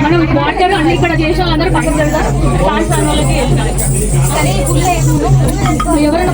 మనం వాటర్ అన్ని ఇక్కడ చేసిన వాళ్ళందరూ పక్కన వెళ్తారు. ఎవరైనా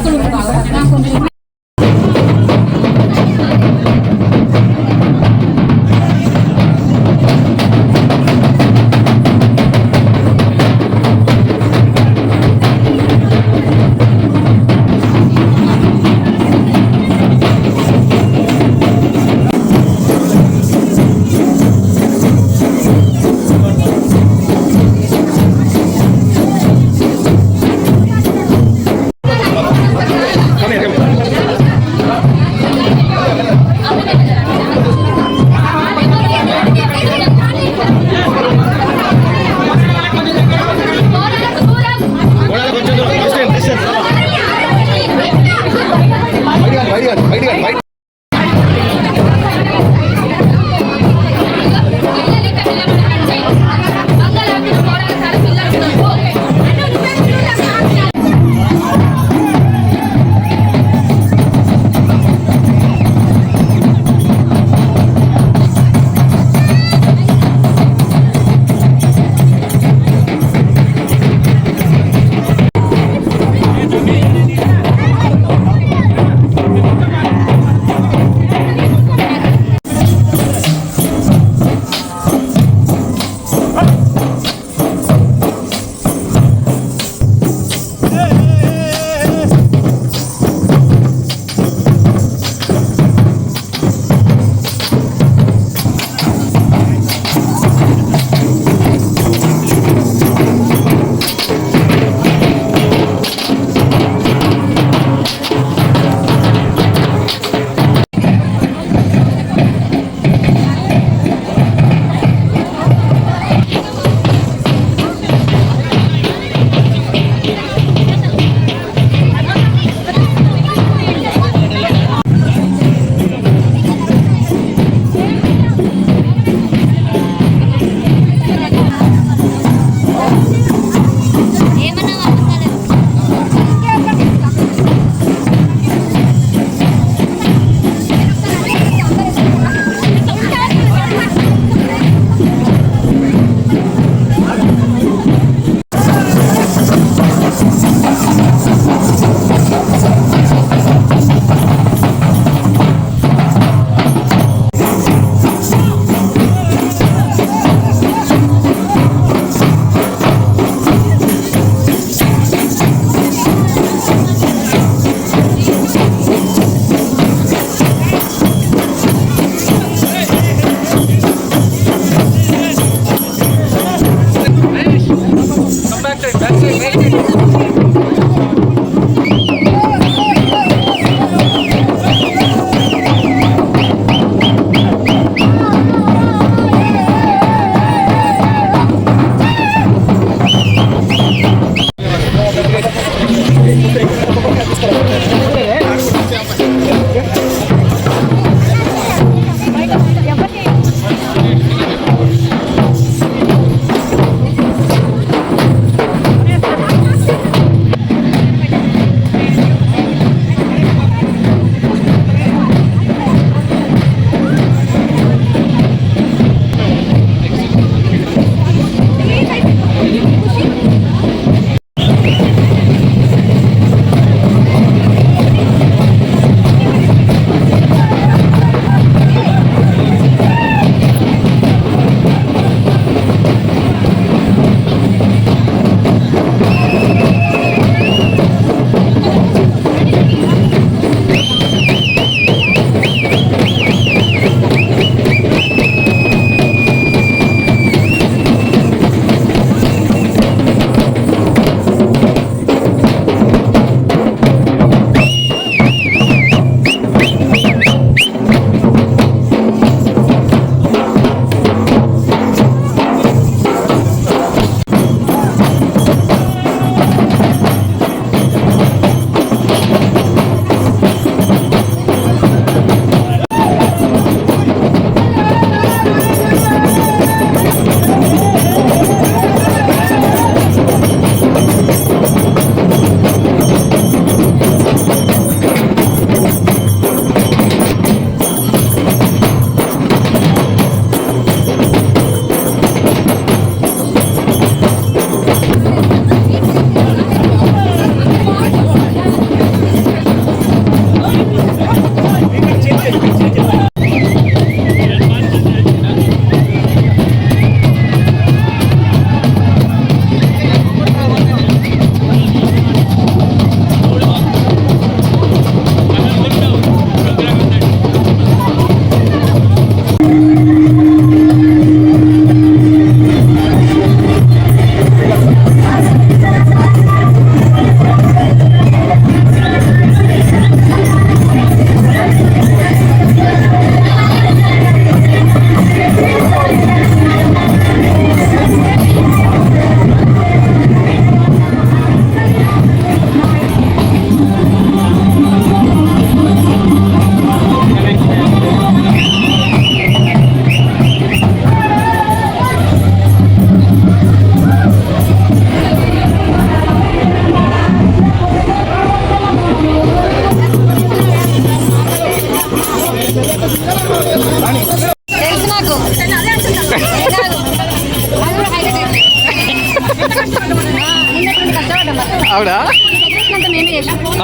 అవునా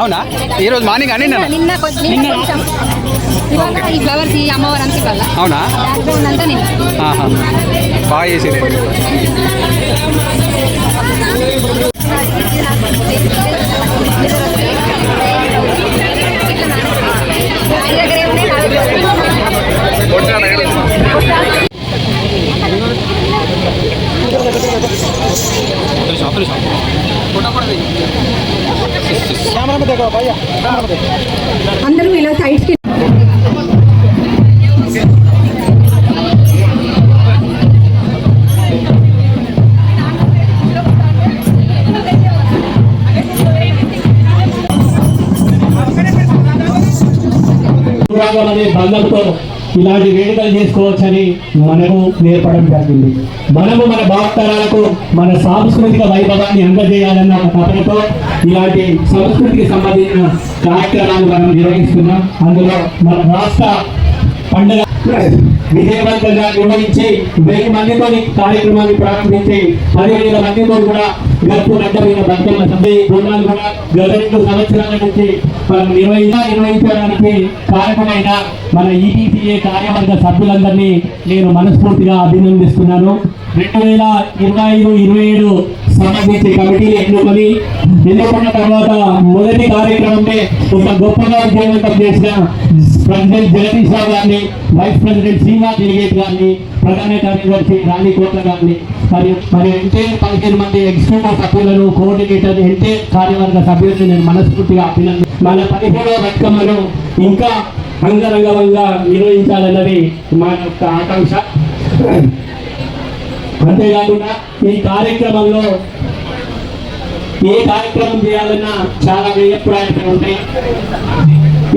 అవునా ఈరోజు మార్నింగ్ అని ఈ ఫ్లవర్స్ ఈ అమ్మవారు అంతా ఇవ్వాలి. అవునా అంతా నేను బాగా చేసేది. అందరూ ఇలా సైడ్కి అనే బంధంతో ఇలాంటి వేడుకలు చేసుకోవచ్చని మనము నేర్పడం జరిగింది. మనము మన భావతరాలకు మన సాంస్కృతిక వైభవాన్ని అందజేయాలన్న తపనతో ఇలాంటి సంస్కృతికి సంబంధించిన కార్యక్రమాలు మనం నిర్వహిస్తున్నాం. అందులో మన రాష్ట్ర పండుగ విజయవంతంగా నిర్వహించి 1000 మందితో కార్యక్రమాన్ని ప్రారంభించి 10,000 మందితో కూడా గప్పు గడ్డ మీద బతుకమ్మ సభ్య బృందాలు కూడా గత 2 సంవత్సరాల నుంచి నిర్వహించడానికి కారణమైన మన ఈటీసీఏ కార్యవర్గ సభ్యులందరినీ నేను మనస్ఫూర్తిగా అభినందిస్తున్నాను. 2025-27 సంబంధించి కమిటీలు ఎన్నుకున్న తర్వాత మొదటి కార్యక్రమమే ఒక గొప్పగా విజయవంతం చేసిన ప్రెసిడెంట్ జగదీష్ రావు గారిని, వైస్ ప్రెసిడెంట్ శ్రీనాథ్ డెలిగేట్ గారిని, ప్రధాన కార్యదర్శి రాణి కోట్ల గారిని మరి ఎంటే 15 మంది ఎగ్జిక్యూటివ్ సభ్యులను కోఆర్డినేటర్ ఎంటే కార్యవర్గ సభ్యులను నేను మనస్ఫూర్తిగా మన 17వ బతుకమ్మను ఇంకా అంగరంగంగా నిర్వహించాలన్నది మా యొక్క ఆకాంక్ష. అంతేకాకుండా ఈ కార్యక్రమంలో ఏ కార్యక్రమం చేయాలన్నా చాలా వ్యయప్రాయాలు ఉంటాయి.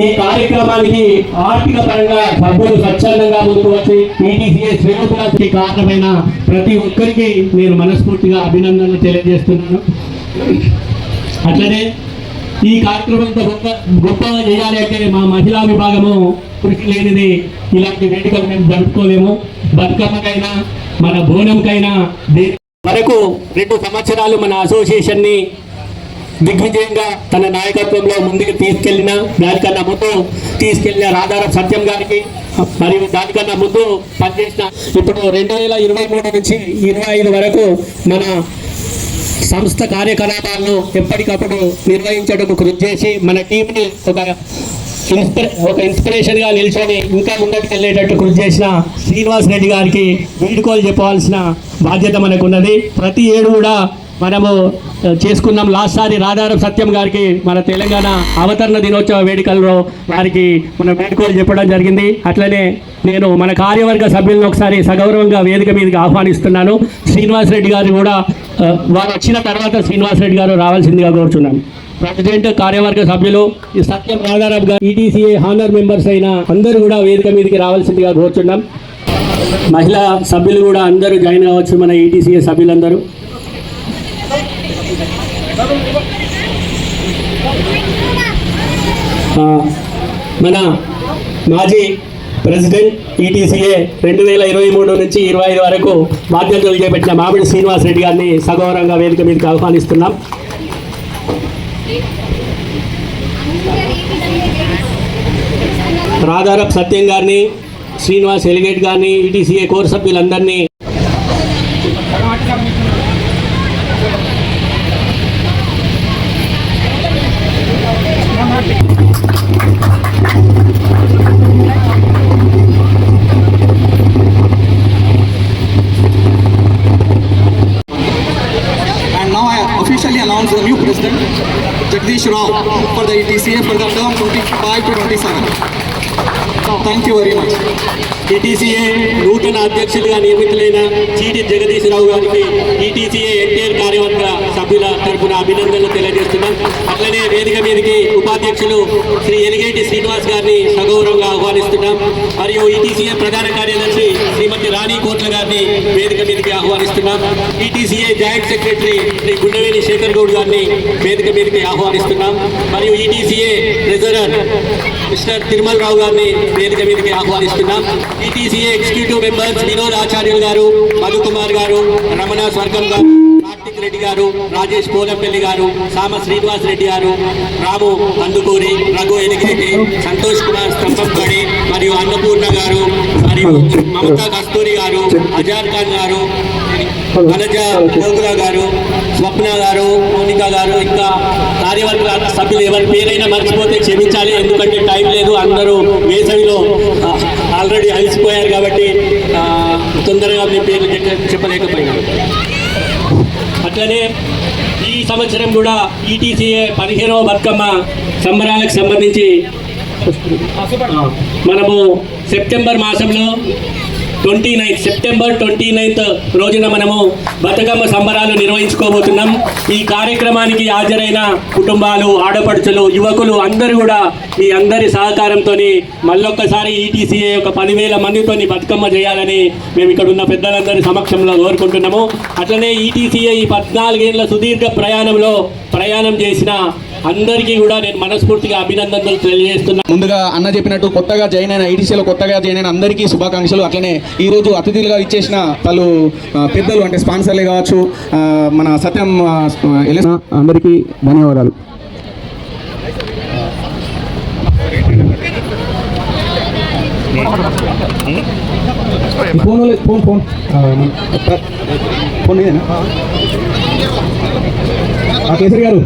ఈ కార్యక్రమానికి ఆర్థిక పరంగా సభ్యులు స్వచ్ఛందంగా ముందుకు వచ్చి ఈటీసీఏ శ్రేణులకు కారణమైన ప్రతి ఒక్కరికి నేను మనస్ఫూర్తిగా అభినందనలు తెలియజేస్తున్నాను. అట్లనే ఈ కార్యక్రమంతో గొప్పగా చేయాలి అంటే మా మహిళా విభాగము కృషి లేనిది ఇలాంటి వేడుకలు మేము జరుపుకోలేము. బతుకమ్మకైనా మన బోనంకైనా వరకు 2 సంవత్సరాలు మన అసోసియేషన్ని దిగ్విజయంగా తన నాయకత్వంలో ముందుకు తీసుకెళ్లిన దానికన్నా ముందు తీసుకెళ్లిన రాధారపు సత్యం గారికి మరియు దానికన్నా ముందు పనిచేసిన ఇప్పుడు 2023 నుంచి 25 వరకు మన సంస్థ కార్యకలాపాలను ఎప్పటికప్పుడు నిర్వహించడానికి కృషి చేసి మన టీంని ఒక ఇన్స్పిరేషన్గా నిల్చొని ఇంకా ముందుకు వెళ్ళేటట్టు కృషి చేసిన శ్రీనివాస్ రెడ్డి గారికి వీడ్కోలు చెప్పవలసిన బాధ్యత మనకున్నది. ప్రతి ఏడు కూడా మనము చేసుకున్నాం. లాస్ట్ సారి రాధారపు సత్యం గారికి మన తెలంగాణ అవతరణ దినోత్సవ వేడుకల్లో వారికి మనం వేడుకలు చెప్పడం జరిగింది. అట్లనే నేను మన కార్యవర్గ సభ్యులను ఒకసారి సగౌరవంగా వేదిక మీదకి ఆహ్వానిస్తున్నాను. శ్రీనివాస్ రెడ్డి గారు కూడా వారు వచ్చిన తర్వాత శ్రీనివాస్ రెడ్డి గారు రావాల్సిందిగా కోరుచున్నాను. ప్రెసిడెంట్ కార్యవర్గ సభ్యులు ఈ సత్యం రాధారపు గారు ఈటీసీఏ హానర్ మెంబర్స్ అయిన అందరూ కూడా వేదిక మీదకి రావాల్సిందిగా కోరుచున్నాం. మహిళా సభ్యులు కూడా అందరూ జాయిన్ కావచ్చు. మన ఈటీసీఏ సభ్యులందరూ మన మాజీ ప్రెసిడెంట్ ఈటీసీఏ 2023 నుంచి 25 వరకు బాధ్యతలు చేపట్టిన మామిడి శ్రీనివాస్ రెడ్డి గారిని సగౌరవంగా వేదిక మీదకి ఆహ్వానిస్తున్నాం. రాధారపు సత్యం గారిని, శ్రీనివాస్ ఎలిగేట్ గారిని, ఈటీసీఏ కోర్ సభ్యులందరినీ officially announce the new president, Jagdish Rao, for the ETCA for the term 25 to 27. Thank you very much. ETCA నూతన అధ్యక్షులుగా నియమితులైన చీటి జగదీష్ రావు గారికి ఈటీసీఏ ఎన్టీఆర్ కార్యవర్గ సభ్యుల తరఫున అభినందనలు తెలియజేస్తున్నాం. అట్లనే వేదిక మీదకి ఉపాధ్యక్షులు శ్రీ ఎలిగేటి శ్రీనివాస్ గారిని సగౌరవంగా ఆహ్వానిస్తున్నాం. మరియు ఈటీసీఏ ప్రధాన కార్యదర్శి శ్రీమతి రాణి కోట్ల గారిని వేదిక మీదకి ఆహ్వానిస్తున్నాం. ETCA joint secretary Shri Gundaveli Shekhar Goud గారిని వేదిక మీదకి ఆహ్వానిస్తున్నాం. మరియు ETCA treasurer mister Tirumala Rao గారిని వేదిక మీదకి ఆహ్వానిస్తున్నాం. ఈటీసీఏ ఎగ్జిక్యూటివ్ మెంబర్స్ వినోద్ ఆచార్యులు గారు, మధుకుమార్ గారు, రమణ స్వర్గం గారు, కార్తిక్ రెడ్డి గారు, రాజేష్ పోలంపల్లి గారు, సామ శ్రీనివాస్ రెడ్డి గారు, రాము కందుకూరి, రఘు ఎలిగిరెడ్డి, సంతోష్ కుమార్ స్తంభంపడి మరియు అన్నపూర్ణ గారు, మరియు మమతా కస్తూరి గారు, అజార్ ఖాన్ గారు, వనజ గోగుల గారు, స్వప్న గారు, మౌనిక గారు, ఇంకా కార్యవర్గ సభ్యులు ఎవరి పేరైనా మర్చిపోతే క్షమించాలి. ఎందుకంటే టైం లేదు, అందరూ వేసవిలో ఆల్రెడీ అలసిపోయారు కాబట్టి తొందరగా మీ పేర్లు చెప్పలేకపోయినారు. అట్లనే ఈ సంవత్సరం కూడా ఈటీసీఏ 15వ బతుకమ్మ సంబరాలకు సంబంధించి మనము సెప్టెంబర్ మాసంలో సెప్టెంబర్ 29 రోజున మనము బతుకమ్మ సంబరాలు నిర్వహించుకోబోతున్నాం. ఈ కార్యక్రమానికి హాజరైన కుటుంబాలు, ఆడపడుచులు, యువకులు అందరూ కూడా ఈ అందరి సహకారంతో మళ్ళొక్కసారి ఈటీసీఏ ఒక 10,000 మందితో బతుకమ్మ చేయాలని మేము ఇక్కడ ఉన్న పెద్దలందరి సమక్షంలో కోరుకుంటున్నాము. అట్లనే ఈటీసీఏ ఈ 14 ఏళ్ల సుదీర్ఘ ప్రయాణం చేసిన అందరికీ కూడా నేను మనస్ఫూర్తిగా అభినందనలు తెలియజేస్తున్నాను. ముందుగా అన్న చెప్పినట్టు కొత్తగా జాయిన్ అయిన ఈటీసీలో కొత్తగా జాయిన్ అయిన అందరికీ శుభాకాంక్షలు. అట్లనే ఈరోజు అతిథులుగా ఇచ్చేసిన పలు పెద్దలు అంటే స్పాన్సర్లే కావచ్చు, మన సత్యం అందరికీ ధన్యవాదాలు. ఫోన్ కేసరి గారు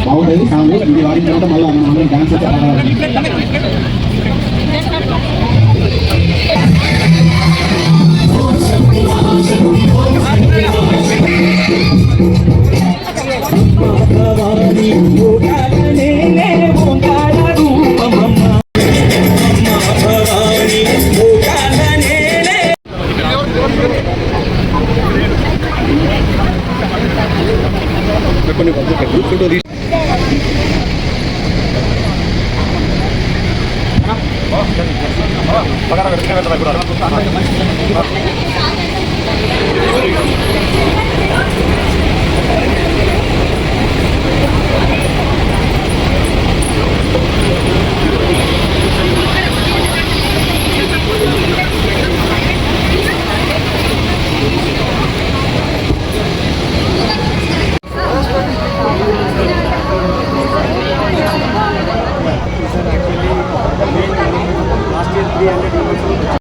బాగుంటుంది సాంగ్ ఇది వాడిన తర్వాత మళ్ళీ మనం డాన్స్ కొన్ని